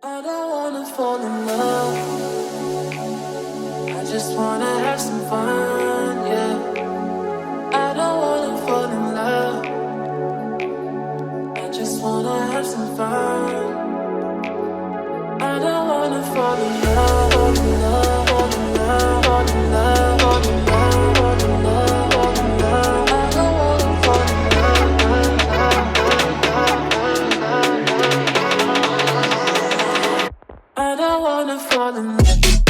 I don't wanna fall in love. I just wanna have some fun, yeah. I don't wanna fall in love. I just wanna have some fun. I don't wanna fall in love, fall in love, fall in love, fall in love, fall in love, fall in love, fall in love. I don't wanna fall in love. I don't wanna fall in love.